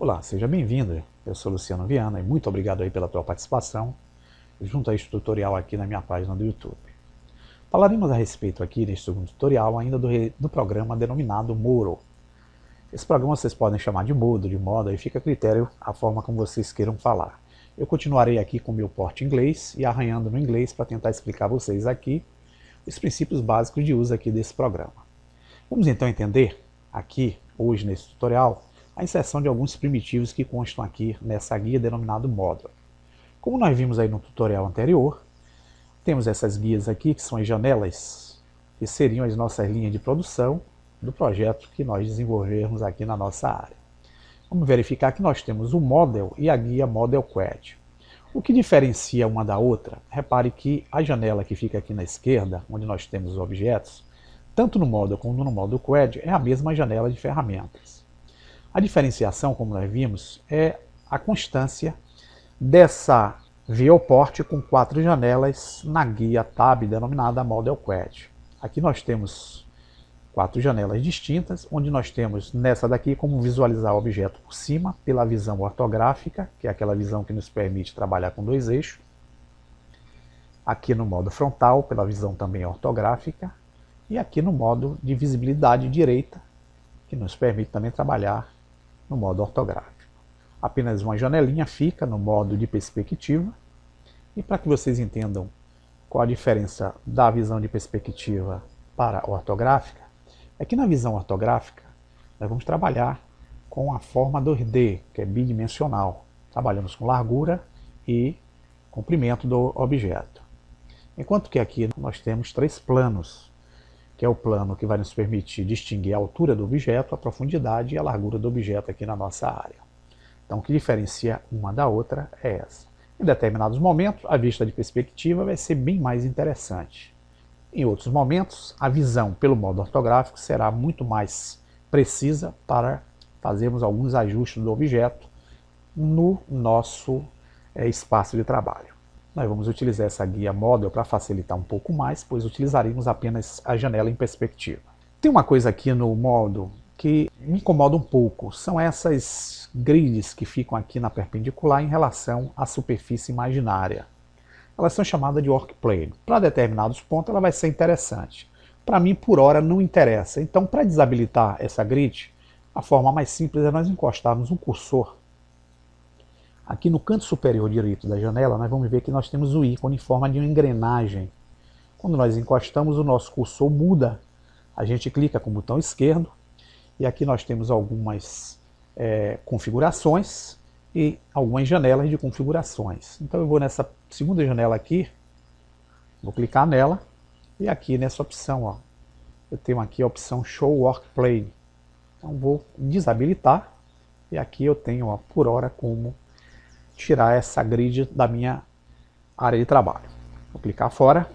Olá, seja bem-vindo. Eu sou Luciano Viana e muito obrigado aí pela tua participação junto a este tutorial aqui na minha página do YouTube. Falaremos a respeito aqui neste segundo tutorial ainda do programa denominado Moro. Esse programa vocês podem chamar de Modo, de moda, e fica a critério a forma como vocês queiram falar. Eu continuarei aqui com o meu porte inglês e arranhando no inglês para tentar explicar a vocês aqui os princípios básicos de uso aqui desse programa. Vamos então entender aqui, hoje nesse tutorial, a inserção de alguns primitivos que constam aqui nessa guia denominada módulo. Como nós vimos aí no tutorial anterior, temos essas guias aqui que são as janelas, que seriam as nossas linhas de produção do projeto que nós desenvolvermos aqui na nossa área. Vamos verificar que nós temos o Model e a guia Model Quad. O que diferencia uma da outra? Repare que a janela que fica aqui na esquerda, onde nós temos os objetos, tanto no Model como no Model Quad, é a mesma janela de ferramentas. A diferenciação, como nós vimos, é a constância dessa viewport com 4 janelas na guia Tab denominada Model Quad. Aqui nós temos 4 janelas distintas, onde nós temos nessa daqui como visualizar o objeto por cima, pela visão ortográfica, que é aquela visão que nos permite trabalhar com 2 eixos. Aqui no modo frontal, pela visão também ortográfica. E aqui no modo de visibilidade direita, que nos permite também trabalhar no modo ortográfico. Apenas uma janelinha fica no modo de perspectiva. E para que vocês entendam qual a diferença da visão de perspectiva para a ortográfica, é que na visão ortográfica nós vamos trabalhar com a forma 2D, que é bidimensional. Trabalhamos com largura e comprimento do objeto. Enquanto que aqui nós temos 3 planos, que é o plano que vai nos permitir distinguir a altura do objeto, a profundidade e a largura do objeto aqui na nossa área. Então o que diferencia uma da outra é essa. Em determinados momentos, a vista de perspectiva vai ser bem mais interessante. Em outros momentos, a visão pelo modo ortográfico será muito mais precisa para fazermos alguns ajustes do objeto no nosso espaço de trabalho. Nós vamos utilizar essa guia Model para facilitar um pouco mais, pois utilizaremos apenas a janela em perspectiva. Tem uma coisa aqui no modo que me incomoda um pouco, são essas grids que ficam aqui na perpendicular em relação à superfície imaginária. Elas são chamadas de workplane. Para determinados pontos ela vai ser interessante. Para mim, por hora, não interessa. Então, para desabilitar essa grid, a forma mais simples é nós encostarmos um cursor. Aqui no canto superior direito da janela, nós vamos ver que nós temos o ícone em forma de uma engrenagem. Quando nós encostamos, o nosso cursor muda. A gente clica com o botão esquerdo e aqui nós temos algumas configurações e algumas janelas de configurações. Então eu vou nessa segunda janela aqui, vou clicar nela e aqui nessa opção, ó, eu tenho aqui a opção Show Workplane. Então vou desabilitar e aqui eu tenho, ó, por hora, como tirar essa grid da minha área de trabalho. Vou clicar fora.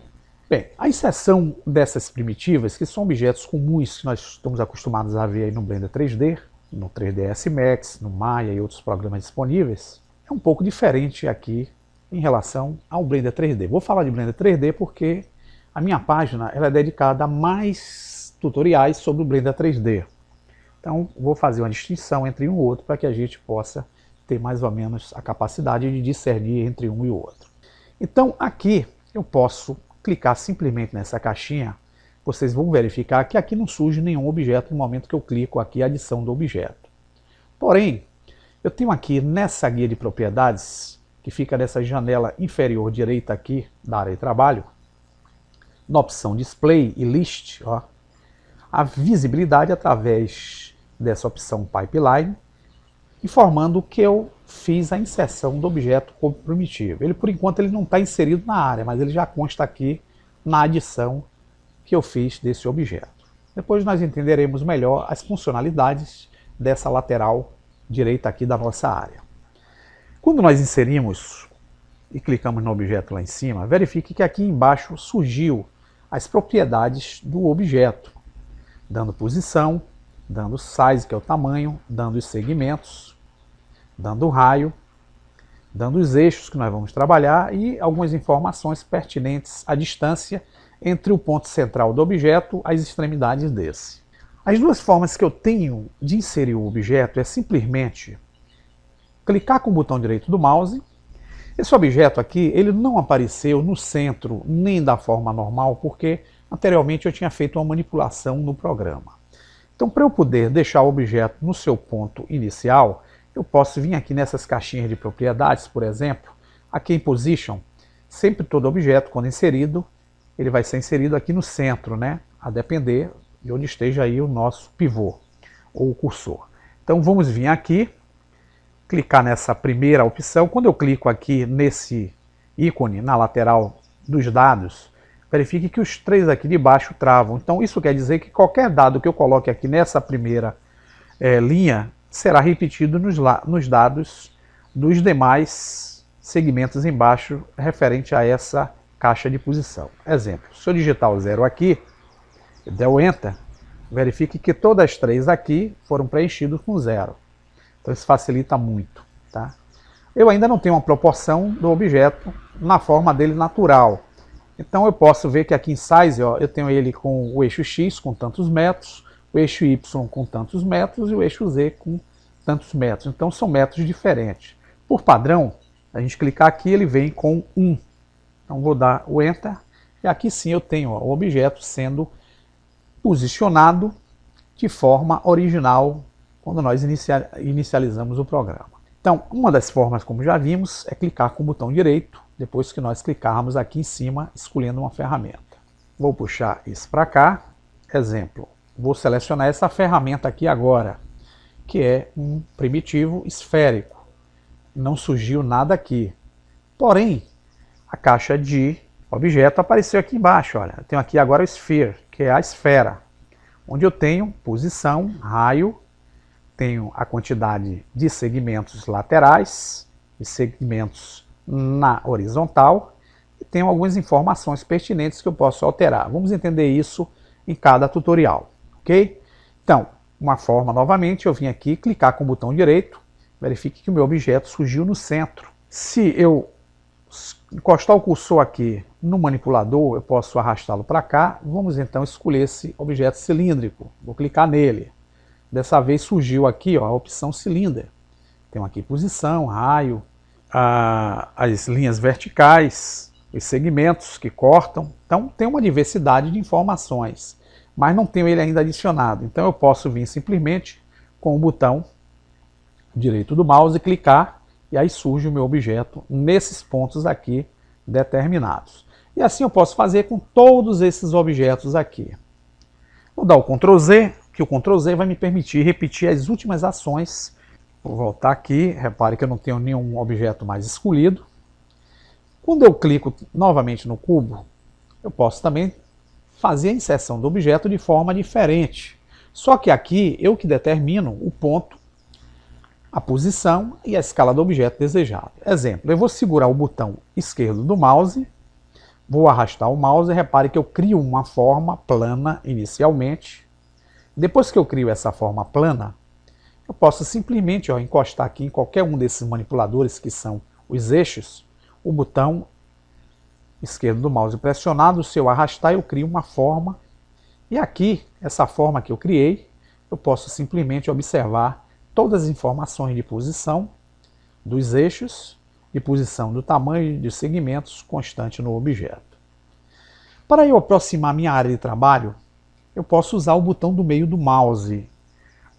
Bem, a inserção dessas primitivas, que são objetos comuns que nós estamos acostumados a ver aí no Blender 3D, no 3ds Max, no Maya e outros programas disponíveis, é um pouco diferente aqui em relação ao Blender 3D. Vou falar de Blender 3D porque a minha página ela é dedicada a mais tutoriais sobre o Blender 3D. Então vou fazer uma distinção entre um e outro para que a gente possa ter mais ou menos a capacidade de discernir entre um e o outro. Então aqui eu posso clicar simplesmente nessa caixinha. Vocês vão verificar que aqui não surge nenhum objeto no momento que eu clico aqui a adição do objeto. Porém, eu tenho aqui nessa guia de propriedades, que fica nessa janela inferior direita aqui da área de trabalho, na opção Display e List, ó, a visibilidade através dessa opção Pipeline, informando que eu fiz a inserção do objeto como primitivo. Ele, por enquanto, ele não está inserido na área, mas ele já consta aqui na adição que eu fiz desse objeto. Depois nós entenderemos melhor as funcionalidades dessa lateral direita aqui da nossa área. Quando nós inserimos e clicamos no objeto lá em cima, verifique que aqui embaixo surgiu as propriedades do objeto, dando posição, dando size, que é o tamanho, dando os segmentos, dando o raio, dando os eixos que nós vamos trabalhar e algumas informações pertinentes à distância entre o ponto central do objeto e as extremidades desse. As duas formas que eu tenho de inserir o objeto é simplesmente clicar com o botão direito do mouse. Esse objeto aqui, ele não apareceu no centro nem da forma normal, porque anteriormente eu tinha feito uma manipulação no programa. Então, para eu poder deixar o objeto no seu ponto inicial, eu posso vir aqui nessas caixinhas de propriedades, por exemplo, aqui em Position. Sempre todo objeto, quando inserido, ele vai ser inserido aqui no centro, né? A depender de onde esteja aí o nosso pivô, ou o cursor. Então vamos vir aqui, clicar nessa primeira opção. Quando eu clico aqui nesse ícone, na lateral dos dados, verifique que os três aqui de baixo travam. Então isso quer dizer que qualquer dado que eu coloque aqui nessa primeira linha, será repetido nos dados dos demais segmentos embaixo, referente a essa caixa de posição. Exemplo, se eu digitar o 0 aqui, e der o Enter, verifique que todas as três aqui foram preenchidas com 0. Então isso facilita muito. Tá? Eu ainda não tenho uma proporção do objeto na forma dele natural. Então eu posso ver que aqui em Size, ó, eu tenho ele com o eixo X com tantos metros, o eixo Y com tantos metros e o eixo Z com tantos metros. Então são metros diferentes. Por padrão, a gente clicar aqui, ele vem com 1. Então vou dar o Enter, e aqui sim eu tenho o objeto sendo posicionado de forma original quando nós inicializamos o programa. Então, uma das formas, como já vimos, é clicar com o botão direito, depois que nós clicarmos aqui em cima, escolhendo uma ferramenta. Vou puxar isso para cá. Exemplo, vou selecionar essa ferramenta aqui agora, que é um primitivo esférico. Não surgiu nada aqui. Porém, a caixa de objeto apareceu aqui embaixo. Olha, eu tenho aqui agora o Sphere, que é a esfera, onde eu tenho posição, raio, tenho a quantidade de segmentos laterais e segmentos na horizontal, e tenho algumas informações pertinentes que eu posso alterar. Vamos entender isso em cada tutorial, ok? Então, uma forma, novamente, eu vim aqui clicar com o botão direito, verifique que o meu objeto surgiu no centro. Se eu encostar o cursor aqui no manipulador, eu posso arrastá-lo para cá. Vamos então escolher esse objeto cilíndrico. Vou clicar nele. Dessa vez surgiu aqui, ó, a opção cilindro. Tem aqui posição, raio, as linhas verticais, os segmentos que cortam. Então tem uma diversidade de informações, mas não tenho ele ainda adicionado. Então eu posso vir simplesmente com o botão direito do mouse e clicar, e aí surge o meu objeto nesses pontos aqui determinados. E assim eu posso fazer com todos esses objetos aqui. Vou dar o Ctrl Z, que o Ctrl Z vai me permitir repetir as últimas ações. Vou voltar aqui, repare que eu não tenho nenhum objeto mais escolhido. Quando eu clico novamente no cubo, eu posso também fazer a inserção do objeto de forma diferente. Só que aqui eu que determino o ponto, a posição e a escala do objeto desejado. Exemplo, eu vou segurar o botão esquerdo do mouse, vou arrastar o mouse e repare que eu crio uma forma plana inicialmente. Depois que eu crio essa forma plana, eu posso simplesmente encostar aqui em qualquer um desses manipuladores que são os eixos, o botão esquerdo do mouse pressionado, se eu arrastar eu crio uma forma, e aqui, essa forma que eu criei, eu posso simplesmente observar todas as informações de posição dos eixos, de posição do tamanho dos segmentos constante no objeto. Para eu aproximar minha área de trabalho, eu posso usar o botão do meio do mouse.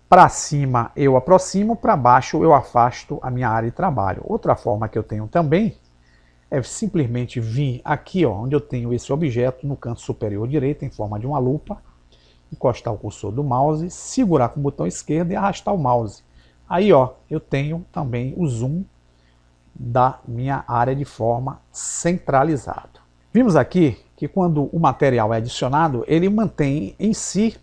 Para cima eu aproximo, para baixo eu afasto a minha área de trabalho. Outra forma que eu tenho também é simplesmente vir aqui, onde eu tenho esse objeto no canto superior direito, em forma de uma lupa, encostar o cursor do mouse, segurar com o botão esquerdo e arrastar o mouse. Aí eu tenho também o zoom da minha área de forma centralizado. Vimos aqui que quando o material é adicionado, ele mantém em si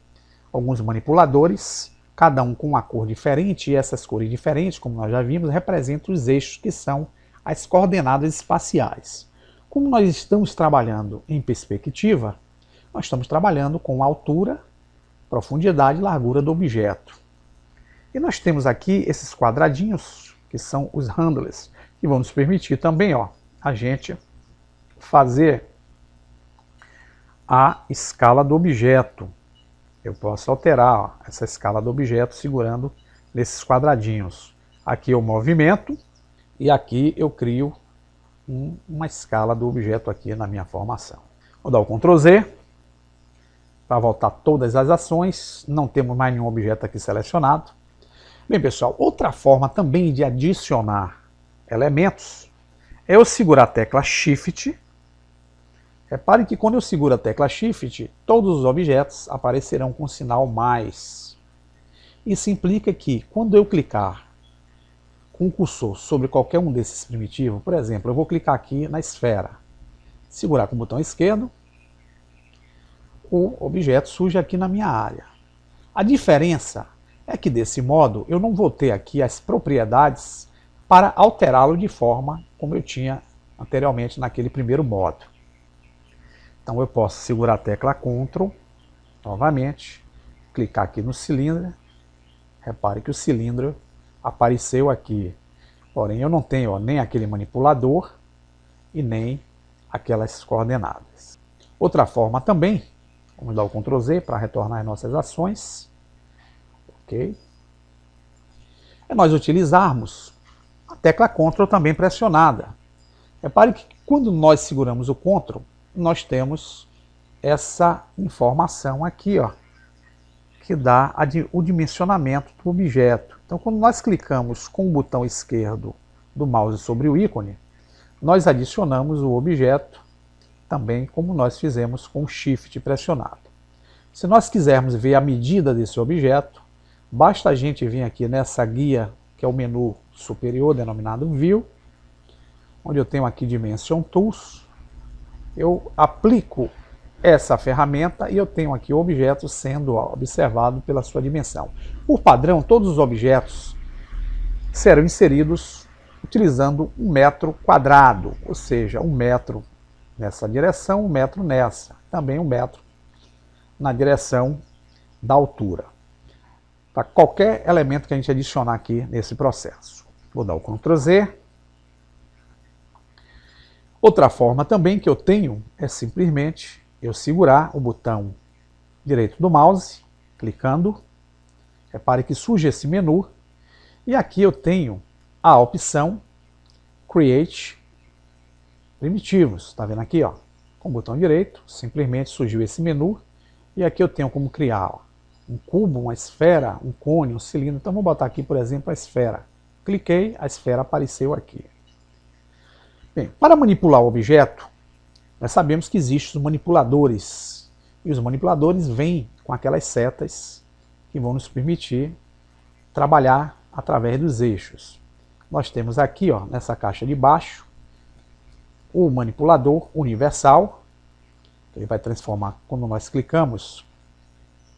alguns manipuladores, cada um com uma cor diferente, e essas cores diferentes, como nós já vimos, representam os eixos que são as coordenadas espaciais. Como nós estamos trabalhando em perspectiva, nós estamos trabalhando com altura, profundidade e largura do objeto. E nós temos aqui esses quadradinhos, que são os handles, que vão nos permitir também a gente fazer a escala do objeto. Eu posso alterar essa escala do objeto segurando nesses quadradinhos. Aqui eu movimento e aqui eu crio uma escala do objeto aqui na minha formação. Vou dar o Ctrl Z para voltar todas as ações. Não temos mais nenhum objeto aqui selecionado. Bem, pessoal, outra forma também de adicionar elementos é eu segurar a tecla Shift. Repare que quando eu seguro a tecla Shift, todos os objetos aparecerão com o sinal mais. Isso implica que quando eu clicar com o cursor sobre qualquer um desses primitivos, por exemplo, eu vou clicar aqui na esfera, segurar com o botão esquerdo, o objeto surge aqui na minha área. A diferença é que desse modo eu não vou ter aqui as propriedades para alterá-lo de forma como eu tinha anteriormente naquele primeiro modo. Então eu posso segurar a tecla Ctrl, novamente, clicar aqui no cilindro, repare que o cilindro apareceu aqui, porém eu não tenho nem aquele manipulador e nem aquelas coordenadas. Outra forma também, vamos dar o Ctrl Z para retornar as nossas ações, ok? É nós utilizarmos a tecla Ctrl também pressionada. Repare que quando nós seguramos o Ctrl, nós temos essa informação aqui, ó, que dá o dimensionamento do objeto. Então, quando nós clicamos com o botão esquerdo do mouse sobre o ícone, nós adicionamos o objeto também como nós fizemos com o Shift pressionado. Se nós quisermos ver a medida desse objeto, basta a gente vir aqui nessa guia, que é o menu superior, denominado View, onde eu tenho aqui Dimension Tools, eu aplico essa ferramenta e eu tenho aqui o objeto sendo observado pela sua dimensão. Por padrão, todos os objetos serão inseridos utilizando 1 metro quadrado, ou seja, 1 metro nessa direção, 1 metro nessa, também 1 metro na direção da altura. Para qualquer elemento que a gente adicionar aqui nesse processo. Vou dar o Ctrl Z. Outra forma também que eu tenho é simplesmente eu segurar o botão direito do mouse, clicando, repare que surge esse menu, e aqui eu tenho a opção Create Primitivos, está vendo aqui, ó, com o botão direito, simplesmente surgiu esse menu, e aqui eu tenho como criar, ó, um cubo, uma esfera, um cone, um cilindro. Então vou botar aqui, por exemplo, a esfera. Cliquei, a esfera apareceu aqui. Bem, para manipular o objeto, nós sabemos que existem os manipuladores. E os manipuladores vêm com aquelas setas que vão nos permitir trabalhar através dos eixos. Nós temos aqui, ó, nessa caixa de baixo, o manipulador universal. Ele vai transformar, quando nós clicamos,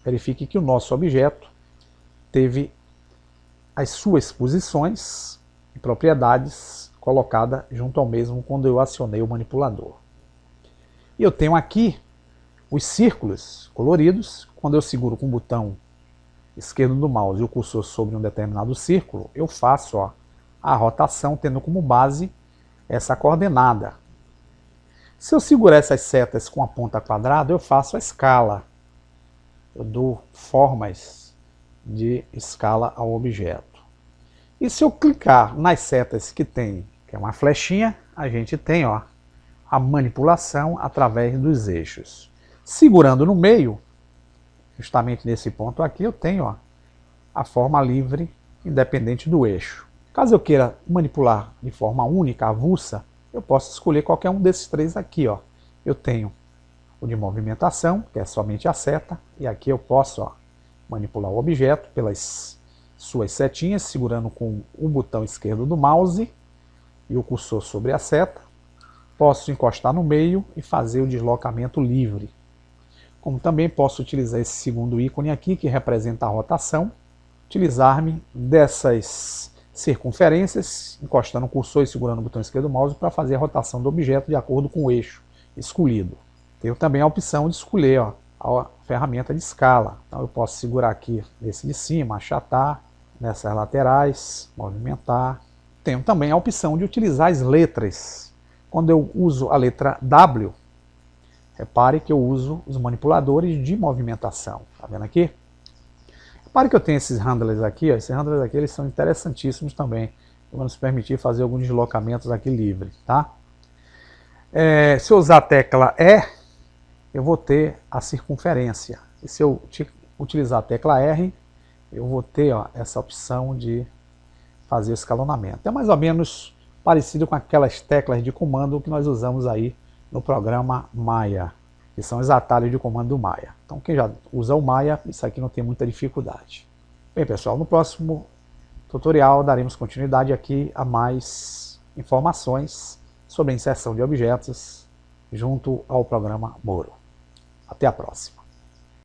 verifique que o nosso objeto teve as suas posições e propriedades colocadas junto ao mesmo quando eu acionei o manipulador. E eu tenho aqui os círculos coloridos. Quando eu seguro com o botão esquerdo do mouse e o cursor sobre um determinado círculo, eu faço, ó, a rotação tendo como base essa coordenada. Se eu segurar essas setas com a ponta quadrada, eu faço a escala. Eu dou formas de escala ao objeto. E se eu clicar nas setas que tem, que é uma flechinha, a gente tem, ó, a manipulação através dos eixos. Segurando no meio, justamente nesse ponto aqui, eu tenho, ó, a forma livre, independente do eixo. Caso eu queira manipular de forma única, avulsa, eu posso escolher qualquer um desses três aqui, ó. Eu tenho o de movimentação, que é somente a seta, e aqui eu posso, ó, manipular o objeto pelas suas setinhas, segurando com o botão esquerdo do mouse e o cursor sobre a seta. Posso encostar no meio e fazer o deslocamento livre. Como também posso utilizar esse segundo ícone aqui, que representa a rotação, utilizar-me dessas circunferências, encostando o cursor e segurando o botão esquerdo do mouse para fazer a rotação do objeto de acordo com o eixo escolhido. Tenho também a opção de escolher, ó, a ferramenta de escala. Então eu posso segurar aqui nesse de cima, achatar, nessas laterais, movimentar. Tenho também a opção de utilizar as letras. Quando eu uso a letra W, repare que eu uso os manipuladores de movimentação. Está vendo aqui? Repare que eu tenho esses handlers aqui, ó, esses handlers aqui eles são interessantíssimos também, vão nos permitir fazer alguns deslocamentos aqui livre, tá? Se eu usar a tecla E, eu vou ter a circunferência. E se eu utilizar a tecla R, eu vou ter, ó, essa opção de fazer o escalonamento. É mais ou menos parecido com aquelas teclas de comando que nós usamos aí no programa Maya, que são os atalhos de comando do Maya. Então quem já usa o Maya, isso aqui não tem muita dificuldade. Bem pessoal, no próximo tutorial daremos continuidade aqui a mais informações sobre a inserção de objetos junto ao programa Moro. Até a próxima.